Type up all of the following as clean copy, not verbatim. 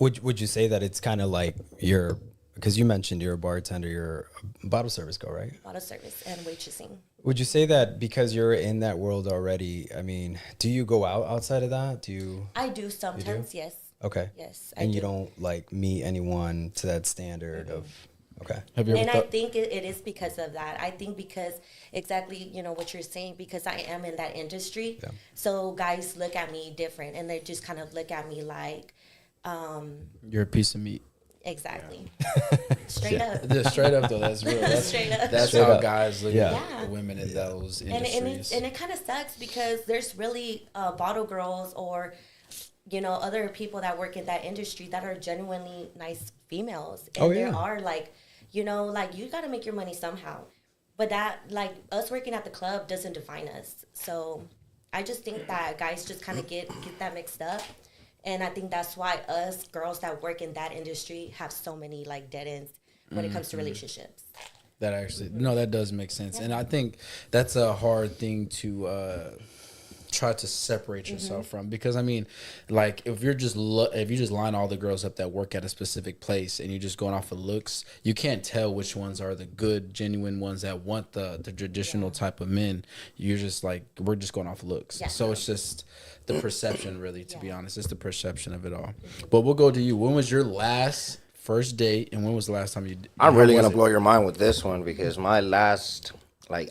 Would you say that it's kind of like because you mentioned you're a bartender, you're a bottle service girl, right? Bottle service and waitressing. Would you say that because you're in that world already, I mean, do you go out outside of that? I do sometimes, yes. Okay. Yes, and you don't like meet anyone to that standard of, okay. Have you ever And I thought, think it is because of that. I think because exactly, what you're saying, because I am in that industry. Yeah. So guys look at me different and they just kind of look at me like, you're a piece of meat? exactly. Straight up. Just straight up though, that's real. That's, Straight up. that's Straight how up. guys look Yeah. at Yeah. women in those And industries. it kind of sucks because there's really bottle girls or, other people that work in that industry that are genuinely nice females. And there are like, like you got to make your money somehow. But that, like, us working at the club doesn't define us. So I just think that guys just kind of get that mixed up. And I think that's why us girls that work in that industry have so many, like, dead ends when it comes to relationships. That actually, no, that does make sense. And I think that's a hard thing to try to separate yourself from, because I mean, like, if you just line all the girls up that work at a specific place and you're just going off of looks, you can't tell which ones are the good, genuine ones that want the traditional type of men. You're just like, we're just going off looks. Yeah. So it's just the perception, really, to be honest. It's the perception of it all. But we'll go to you. When was your last first date, and when was the last time you? I'm really gonna blow your mind with this one, because my last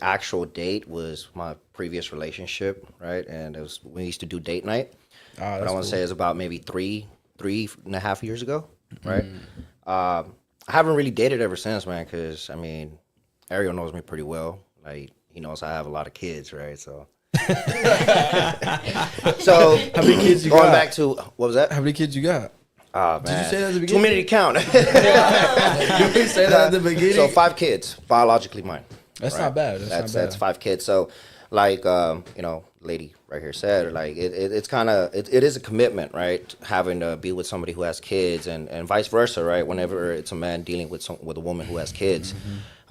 actual date was my previous relationship, right? And we used to do date night. But I want to say it's about maybe three and a half years ago, right? I haven't really dated ever since, man, because I mean, Ariel knows me pretty well. Like, he knows I have a lot of kids, right? So so How many kids you going got? back to what was that? How many kids you got? Man. Did you say that at the Too beginning? many to count. Did you say that at the beginning? So 5 kids, biologically mine. That's not bad. That's 5 kids. So, like, lady right here said, like, it is a commitment, right? Having to be with somebody who has kids, and vice versa, right? Whenever it's a man dealing with a woman who has kids,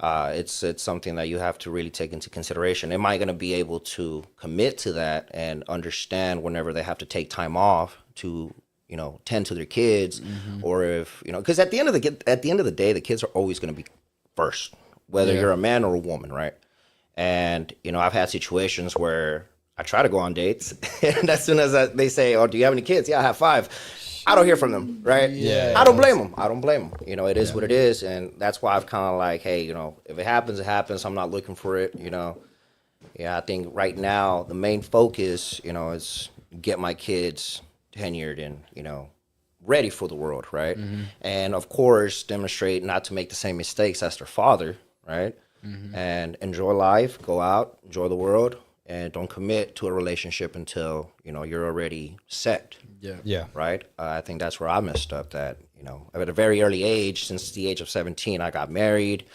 it's something that you have to really take into consideration. Am I going to be able to commit to that and understand whenever they have to take time off to tend to their kids, or if because at the end of the day, the kids are always going to be first, whether you're a man or a woman, right? And I've had situations where I try to go on dates, and as soon as they say, "Oh, do you have any kids?" Yeah, I have 5. I don't hear from them, right? Yeah. I don't blame them. It is what it is, and that's why I've kind of like, hey, if it happens, it happens. I'm not looking for it, Yeah, I think right now the main focus, is get my kids tenured and ready for the world, right? And of course demonstrate not to make the same mistakes as their father, right? And enjoy life, go out, enjoy the world, and don't commit to a relationship until you're already set. Yeah. Right. I think that's where I messed up. That at a very early age, since the age of 17, I got married,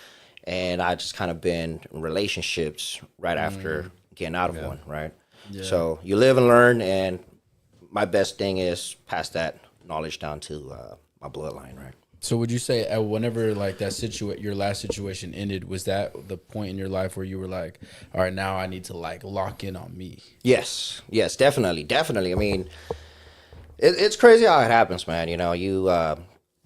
and I just kind of been in relationships right after getting out of one, right? So you live and learn, and my best thing is pass that knowledge down to my bloodline, right? So would you say whenever like that your last situation ended, was that the point in your life where you were like, all right, now I need to like lock in on me? Yes, definitely. I mean, it's crazy how it happens, man.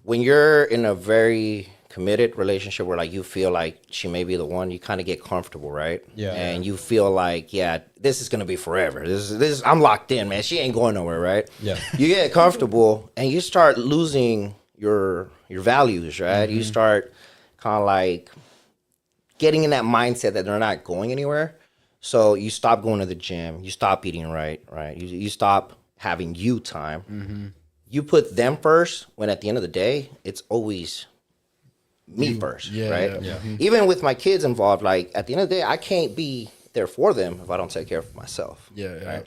When you're in a very committed relationship where like you feel like she may be the one, you kind of get comfortable, right? Yeah. And you feel like, yeah, this is gonna be forever. This I'm locked in, man. She ain't going nowhere, right? Yeah. You get comfortable and you start losing your values, right? You start kind of like getting in that mindset that they're not going anywhere. So you stop going to the gym, you stop eating right? You stop having you time. You put them first, when at the end of the day, it's always me first, right? Yeah. Even with my kids involved, like at the end of the day, I can't be there for them if I don't take care of myself. Right?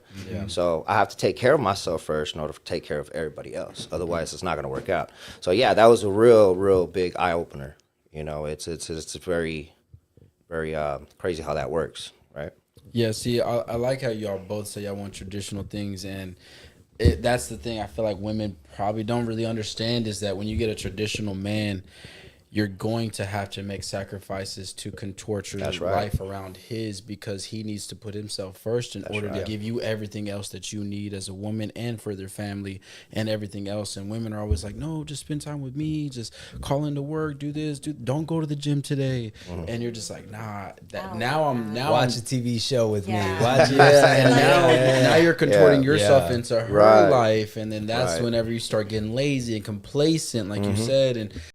So I have to take care of myself first in order to take care of everybody else. Otherwise, it's not going to work out. So yeah, that was a real big eye opener. It's very, very crazy how that works, right? Yeah, see, I like how y'all both say y'all want traditional things, and that's the thing I feel like women probably don't really understand, is that when you get a traditional man, you're going to have to make sacrifices to contort your That's right. life around his, because he needs to put himself first in order to give you everything else that you need as a woman and for their family and everything else. And women are always like, no, just spend time with me, just call into work, do this, don't go to the gym today. And you're just like, nah, now Watch a TV show with me. Yeah. Watch it. and now you're contorting yourself into her Right. life, and then that's Right. whenever you start getting lazy and complacent, like you said, and